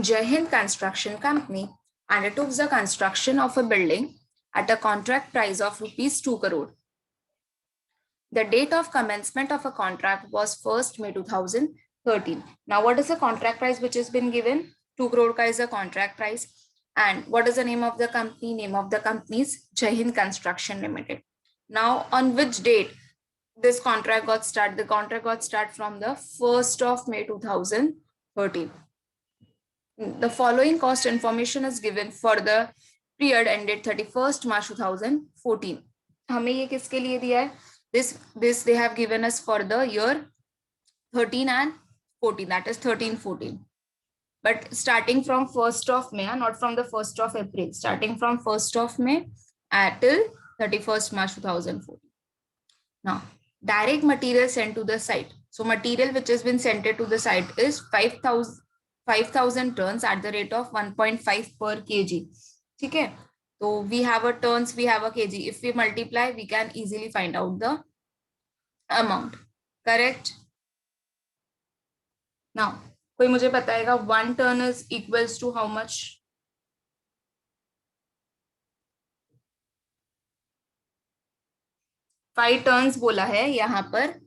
Jai Hind Construction Company undertook the construction of a building at a contract price of rupees 2 crore. The date of commencement of a contract was 1st May 2013. Now, what is the contract price which has been given? 2 crore ka is the contract price. And what is the name of the company? Name of the company is Jai Hind Construction Limited. Now, on which date this contract got started? The contract got started from the 1st of May 2013. The following cost information is given for the period ended 31st March 2014. हमें ये किसके लिए दिया है? This they have given us for the year 13 and 14, that is 13-14. But starting from 1st of May, not from the 1st of April, starting from 1st of May till 31st March 2014. Now, direct material sent to the site. So material which has been sent to the site is 5,000 tons at the rate of 1.5 per kg. ठीक है? So we have a tons, we have a kg. If we multiply, we can easily find out the amount. Correct? Now, कोई मुझे बताएगा 1 ton is equals to how much? 5 tons बोला है यहाँ पर.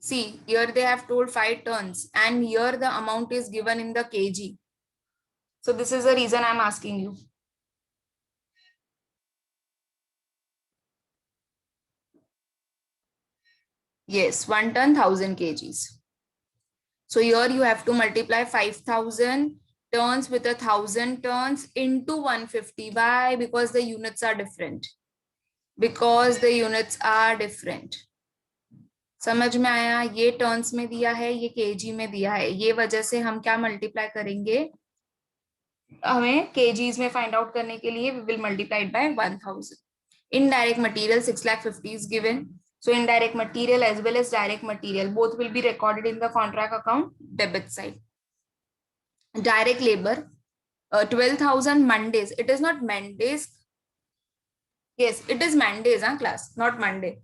See, here they have told 5 tons and here the amount is given in the kg. So this is the reason I'm asking you. Yes, 1 ton 1000 kgs. So here you have to multiply 5,000 tons with 1,000 tons into 150. Why? Because the units are different. Because the units are different. समझ में आया? ये turns में दिया है, ये KG में दिया है. ये वजह से हम क्या मल्टीप्लाई करेंगे? हमें केजीज में फाइंड आउट करने के लिए we will multiply it by 1000. Indirect material 650 is given. So indirect material as well as direct material both will be recorded in the contract account debit side. Direct labor 12,000 Mondays. It is not Mondays. Yes, it is Mondays, class, not Monday.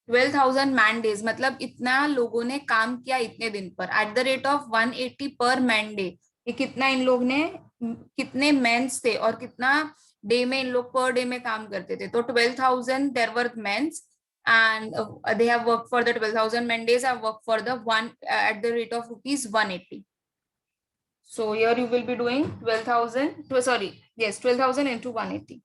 12,000 man days मतलब इतना लोगों ने काम किया इतने दिन पर at the rate of 180 per man day. ये कितना इन लोग ने कितने मेंस थे और कितना डे में इन लोग पर डे में काम करते थे. तो 12,000 there were men's and they have worked for the 12,000 man days. Have worked for the one at the rate of rupees 180. So here you will be doing 12,000. Sorry, yes, 12,000 into 180.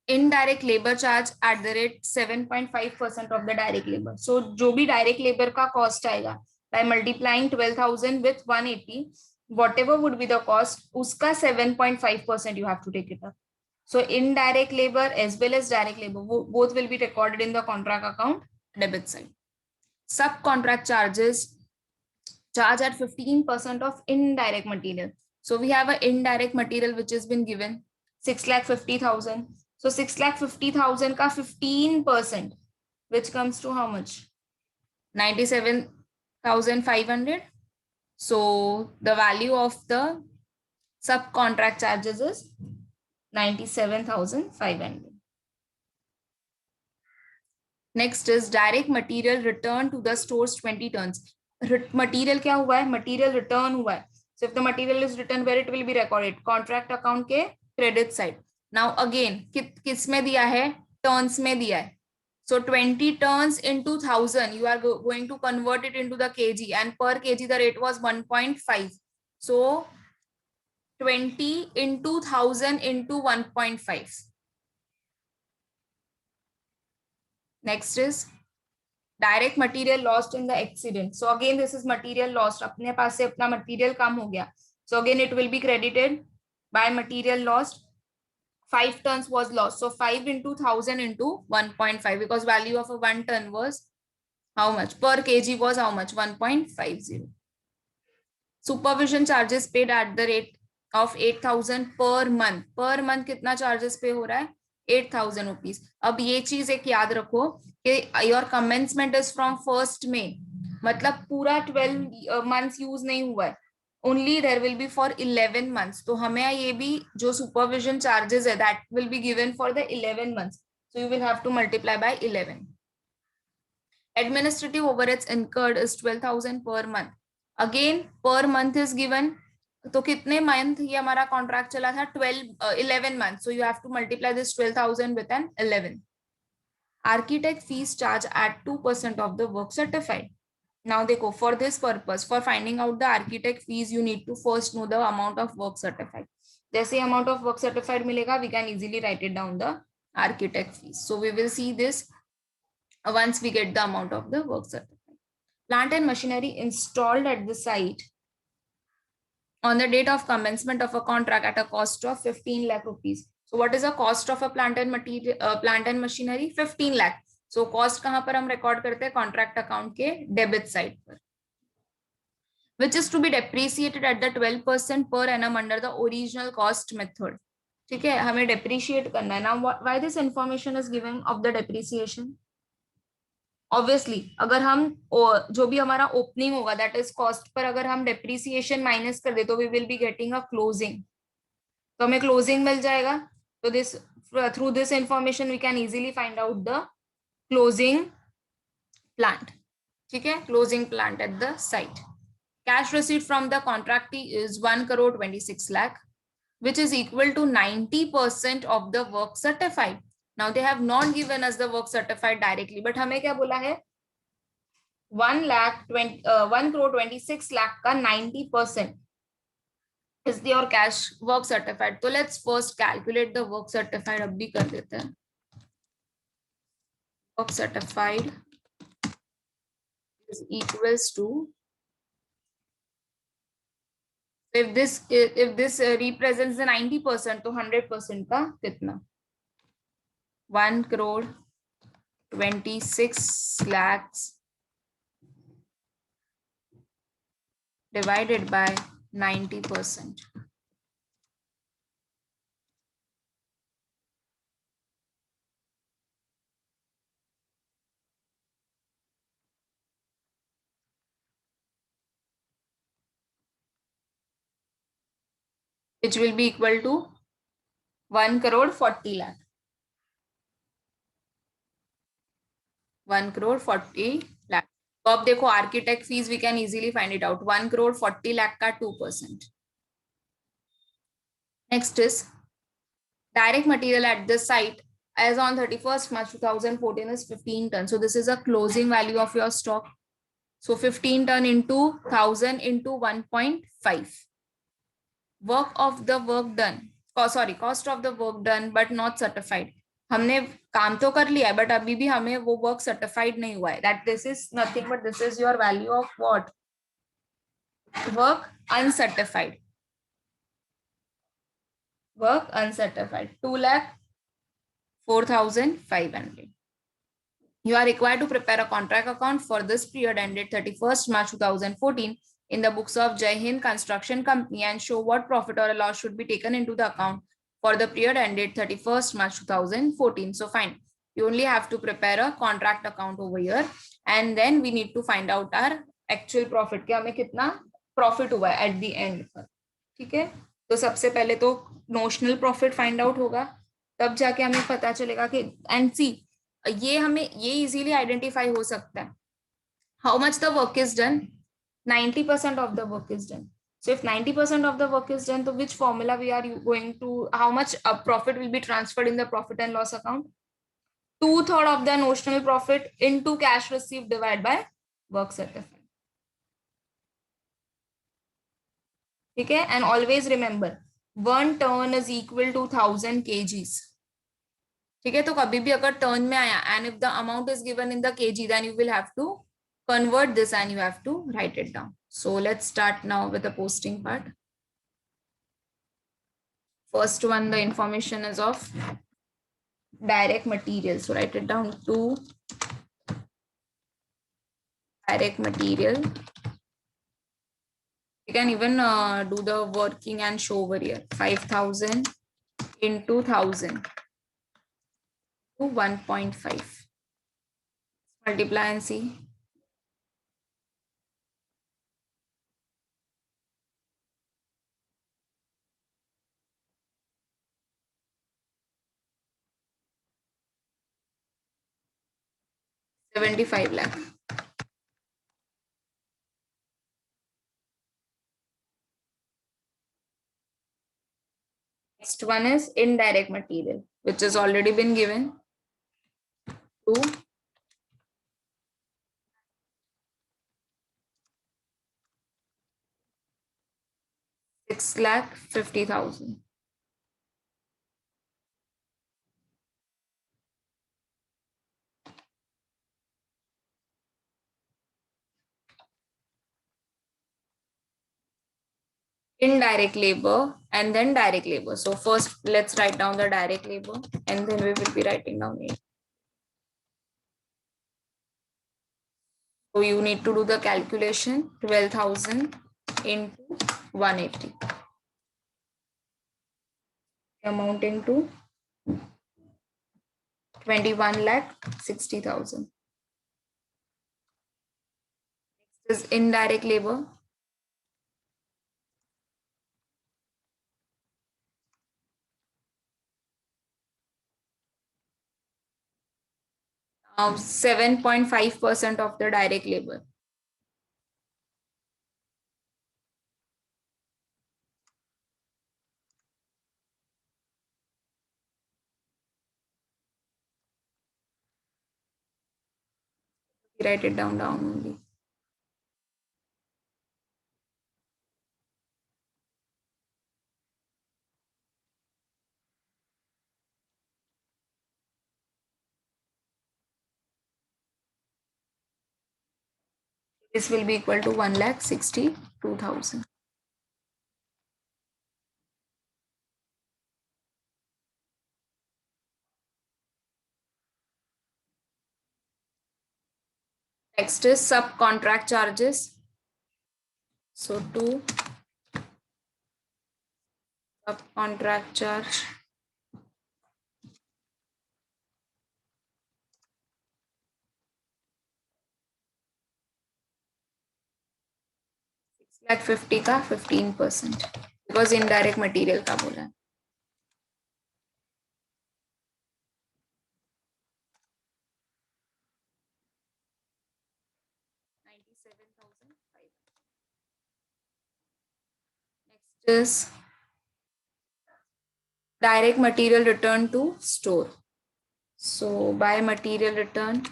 Indirect labor charge at the rate 7.5% of the direct labor. So जो भी direct labor का cost आएगा by multiplying 12,000 with 180, whatever would be the cost, उसका 7.5% you have to take it up. So indirect labor as well as direct labor both will be recorded in the contract account debit side. Subcontract charges charge at 15% of indirect material. So we have an indirect material which has been given 6,50,000. So 6,50,000 ka 15%, which comes to how much? 97,500. So the value of the subcontract charges is 97,500. Next is direct material return to the stores 20 tons. Material क्या हुआ है? Material return हुआ है. So if the material is returned, where it will be recorded? Contract account के credit side. Now again, किस में दिया है? Tons में दिया है. So 20 tons into 1000, you are going to convert it into the kg, and per kg the rate was 1.5. So 20 into 1000 into 1.5. Next is direct material lost in the accident. So again this is material lost. अपने पास से अपना material कम हो गया. So again it will be credited by material lost. 5 tons was lost. So 5 into 1000 into 1.5, because value of a 1 ton was how much? Per kg was how much? 1.50. Supervision charges paid at the rate of 8,000 per month. Per month कितना charges पे हो रहा है? 8,000 rupees. अब ये चीज एक याद रखो कि your commencement is from 1st May. मतलब पूरा 12 months use नहीं हुआ है. Only there will be for 11 months. तो हमें ये भी जो supervision charges है that will be given for the 11 months. So you will have to multiply by 11. Administrative overheads incurred is 12,000 per month. Again per month is given, तो कितने month ये हमारा कॉन्ट्रैक्ट चला था? 11 month, so you have to multiply this 12,000 with an 11. Architect fees charge at 2% of the work certified. Now देखो, for this purpose, for finding out the architect fees, you need to first know the amount of work certified. जैसे amount of work certified मिलेगा, we can easily write it down the architect fees. So we will see this once we get the amount of the work certified. Plant and machinery installed at the site on the date of commencement of a contract at a cost of 15 lakh rupees. So what is the cost of a plant and material, plant and machinery? 15 lakh. So cost कहाँ पर हम record करते हैं? Contract account के debit side पर, which is to be depreciated at the 12% per annum under the original cost method. ठीक है, हमें depreciate करना है. Now why this information is given of the depreciation? Obviously अगर हम जो भी हमारा ओपनिंग होगा दैट इज कॉस्ट पर अगर हम डेप्रिसिएशन माइनस कर दे तो we will be getting a closing, तो हमें क्लोजिंग मिल जाएगा. तो this through this information we can easily find out the closing plant. ठीक है, closing plant at the site. Cash receipt from the contractee is 1,26 lakh, which is equal to 90% of the work certified. Now they have not given us the work certified directly, but हमें क्या बोला है? 1,26 lakh का 90% is your cash work certified. तो let's first calculate the work certified. अब भी कर देते हैं. Work certified is equals to, if this represents the 90%, तो 100% का कितना? 1,26 lakhs divided by 90%. Which will be equal to 1,40 lakh. 1,40 lakh. तो अब देखो architect fees we can easily find it out. 1,40 lakh का 2%. Next is direct material at the site as on 31st March 2014 is 15 tons. So this is a closing value of your stock. So 15 ton into 1000 into 1.5. Work of the work done. Oh, sorry, cost of the work done but not certified. हमने काम तो कर लिया है but अभी भी हमें वो वर्क सर्टिफाइड नहीं हुआ है. That this is nothing but this is your value of what? Work uncertified. Work uncertified 2,04,500. You are required to prepare a contract account for this period ended 31st March 2014 in the books of Jai Hind Construction Company and show what profit or loss should be taken into the account for the period ended 31st March 2014. So fine, you only have to prepare a contract account over here and then we need to find out our actual profit, कि हमें कितना profit हुआ है at the end पर. ठीक है, तो सबसे पहले तो नोशनल प्रॉफिट फाइंड आउट होगा, तब जाके हमें पता चलेगा कि एंड सी ये हमें ये इजीली आइडेंटिफाई हो सकता है. How much the work is done? 90% of the work is done. So if 90% of the work is done, so which formula we are going to, how much profit will be transferred in the profit and loss account? 2/3 of the notional profit into cash received divided by work certified. ठीक है, and always remember 1 ton is equal to 1000 kgs. ठीक है, तो कभी भी अगर turn में आया and if the amount is given in the KG then you will have to convert this and you have to write it down. So let's start now with the posting part. First one, the information is of direct material. So write it down to direct material. You can even do the working and show over here. 5,000 into 1,000 to 1.5. Multiply and see. 75 lakh. Next one is indirect material, which has already been given. 2 6,50,000. Indirect labor and then direct labor. So first let's write down the direct labor and then we will be writing down it. So you need to do the calculation. 12,000 into 180, amounting to 21,60,000. This is indirect labor. Now 7.5% of the direct labor. Write it down only. This will be equal to 1,62,000. Next is subcontract charges. So 2 subcontract charge. Lakh 50 का 15% because indirect material का बोला. Next is direct material return to store. So by material return,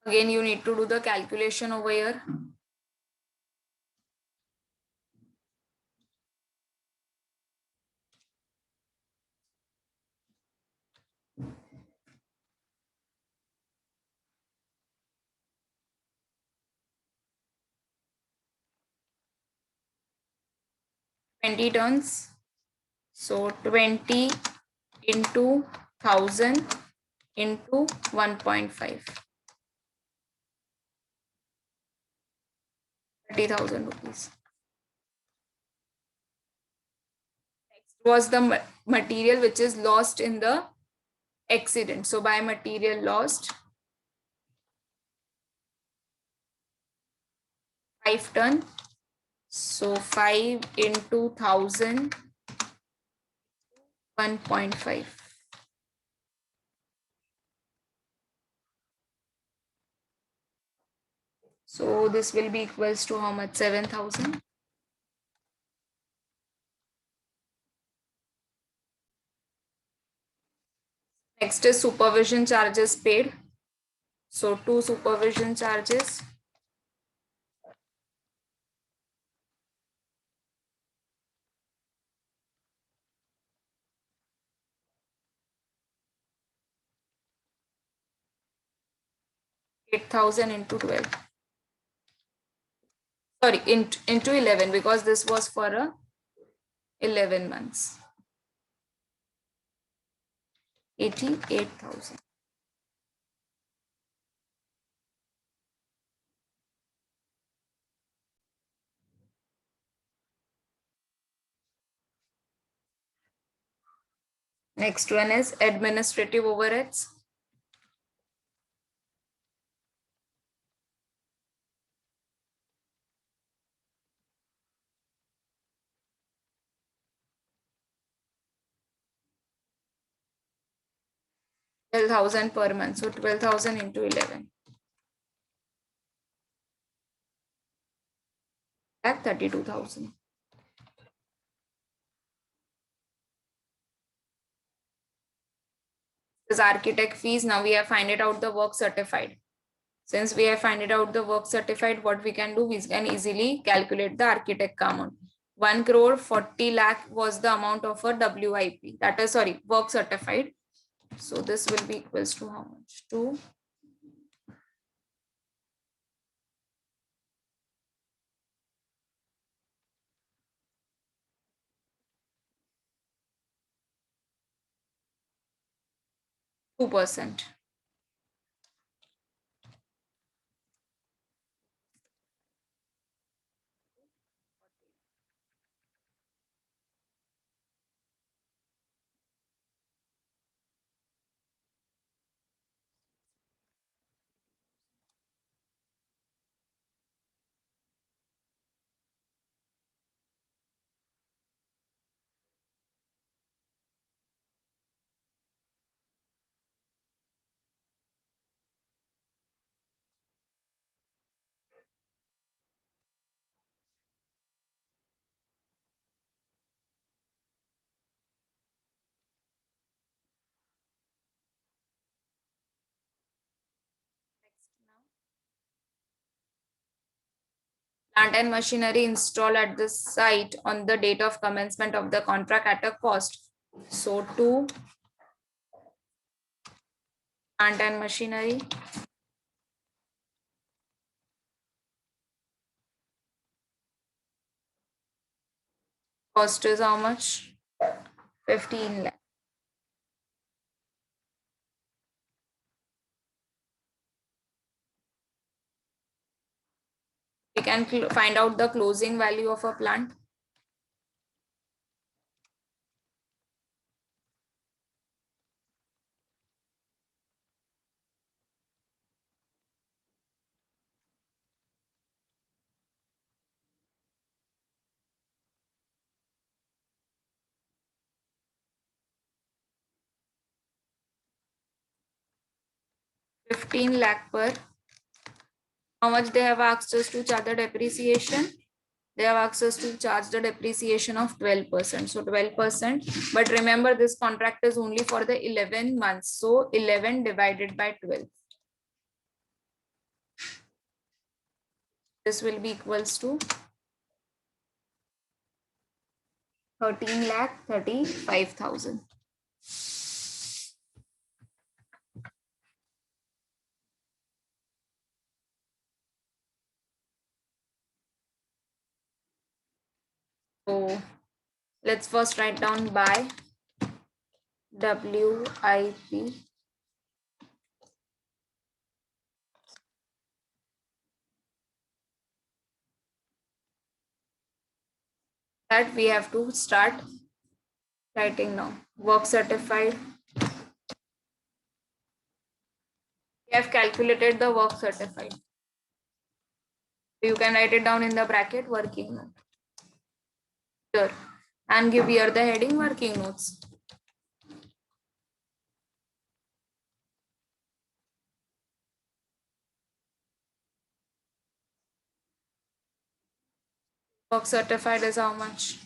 again you need to do the calculation over here. Twenty tons. So 20 into 1,000 into 1.5. 30,000 rupees. Next was the material which is lost in the accident. So by material lost, 5 ton. So 5 into 1,000, 1.5. So this will be equals to how much? 7,000. Next is supervision charges paid. So 2 supervision charges. $8,000 into 12. Sorry, into 11 because this was for a 11 months. 88,000. Next one is administrative overheads. 12,000 per month. So 12,000 into 11. At 32,000. This architect fees. Now we have find it out the work certified. Since we have find it out the work certified, what we can do, we can easily calculate the architect amount. 1 crore 40 lakh was the amount of a WIP. That is, sorry, work certified. So this will be equals to how much? 2. %. Plant and machinery installed at the site on the date of commencement of the contract at a cost. So 2 plant and machinery. Cost is how much? 15 lakh. We can find out the closing value of a plant. $15 lakh per. How much they have asked us to charge the depreciation? They have asked us to charge the depreciation of 12%. So 12%. But remember, this contract is only for the 11 months. So 11 divided by 12. This will be equals to 13,35,000. So let's first write down by WIP. That we have to start writing now. Work certified. We have calculated the work certified. You can write it down in the bracket working note. Here. And give here the heading working notes. Work certified is how much?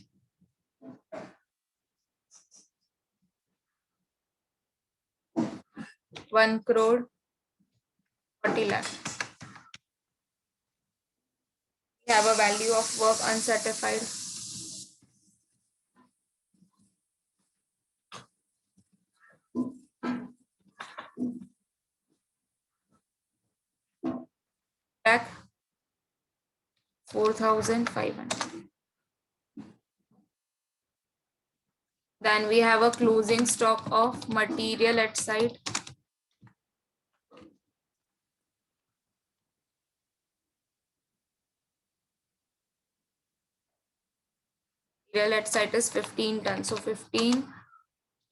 1 crore 40 lakh. We have a value of work uncertified. Lakh 4,500. Then we have a closing stock of material at site. Material at site is 15 tons. So 15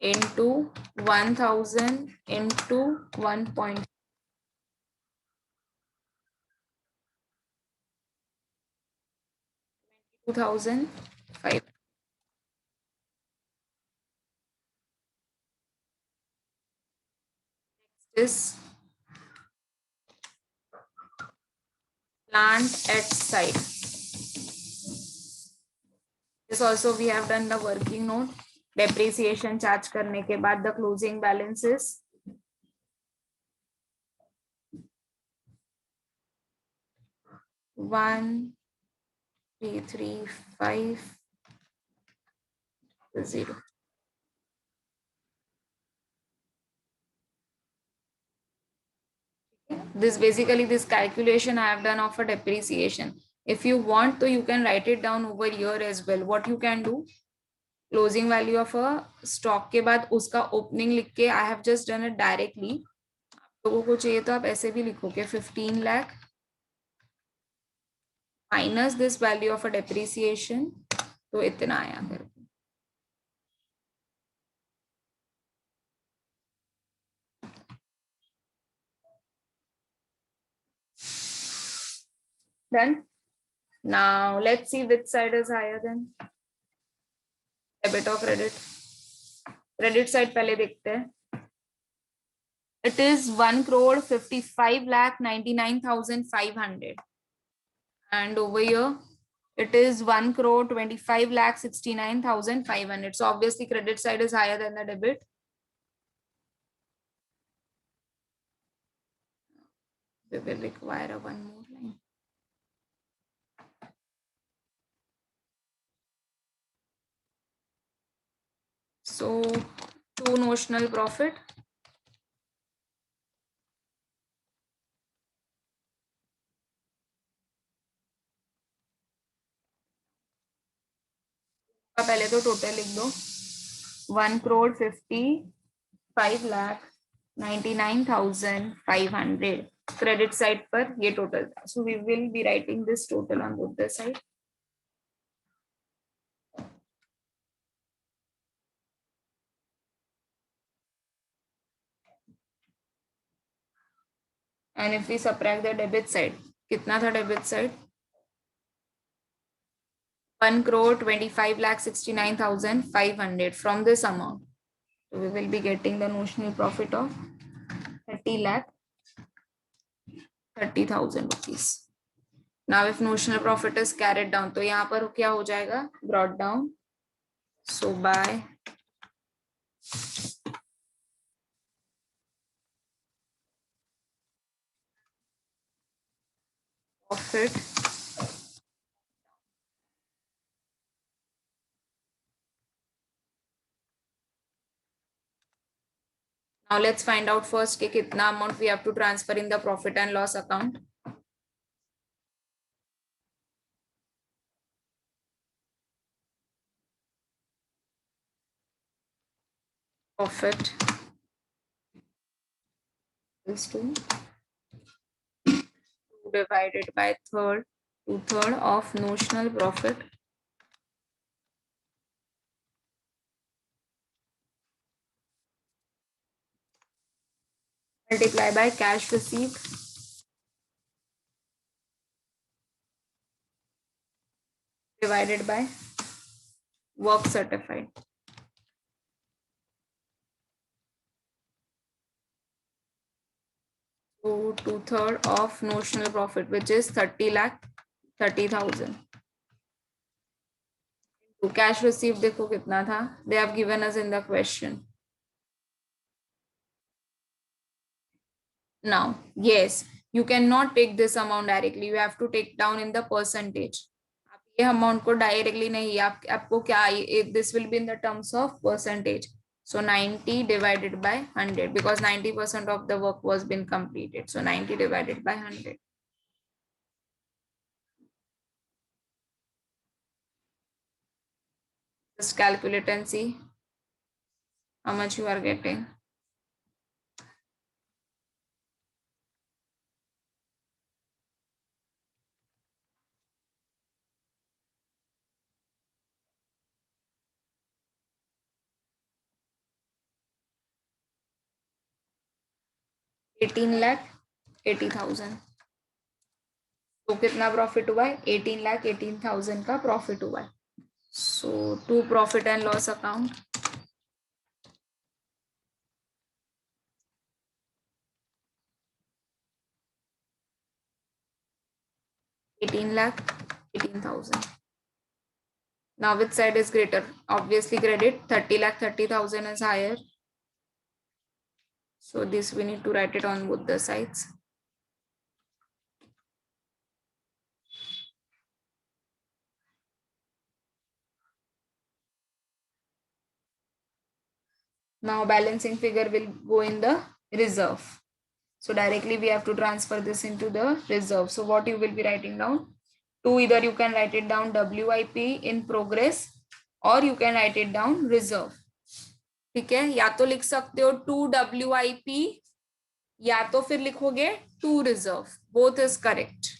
into 1,000 into 1.2. 2,500. is plant at site. This also we have done the working note. Depreciation charge करने के बाद the closing balance is 1,335,0. This basically this calculation I have done of a depreciation. If you want to, you can write it down over here as well. What you can do, closing value of a stock के बाद उसका opening लिख के I have just done it directly. लोगों को चाहिए तो आप ऐसे भी लिखोगे 15 lakh minus this value of a depreciation, तो इतना आया करके. Done. Now let's see which side is higher than debit or credit. Credit side पहले देखते हैं. It is 1,55,99,500, and over here it is 1,25,69,500. So obviously credit side is higher than the debit. We will require one more line. So to notional profit, पहले तो total लिख दो 1,55,99,500 credit side पर ये total था. So we will be writing this total on both the side. And if we subtract the debit side, कितना था debit side? 1,25,69,500 from this amount. So we will be getting the notional profit of 30,30,000 rupees. Now if notional profit is carried down, तो यहाँ पर क्या हो जाएगा? Brought down. So by profit now let's find out first कि कितना amount we have to transfer in the profit and loss account. Profit is 2 divided by 2/3 of notional profit multiply by cash received divided by work certified. So 2/3 of notional profit, which is 30,30,000. तो cash received देखो कितना था? They have given us in the question. Now, yes, you cannot take this amount directly. You have to take down in the percentage. आप ये amount को directly नहीं, आपको क्या? This will be in the terms of percentage. So 90 divided by 100, because 90% of the work was been completed. So 90 divided by 100. Just calculate and see how much you are getting. $18,80,000. तो कितना profit हुआ है? 18,18,000 का profit हुआ है. So to profit and loss account, 18 lakh, 18,000. Now which side is greater? Obviously credit. 30 lakh 30,000 is higher. So this we need to write it on both the sides. Now balancing figure will go in the reserve. So directly we have to transfer this into the reserve. So what you will be writing down? 2, either you can write it down WIP in progress or you can write it down reserve. ठीक है, या तो लिख सकते हो 2 WIP या तो फिर लिखोगे 2 reserve. Both is correct.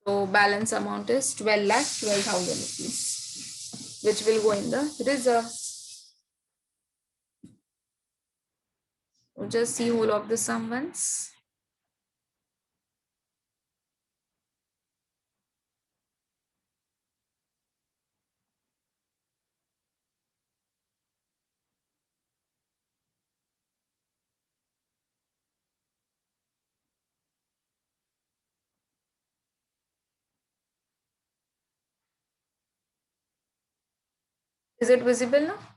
So balance amount is 12 lakh 12,000 rupees, which will go in the reserve. So just see whole of the sum once. Is it visible now?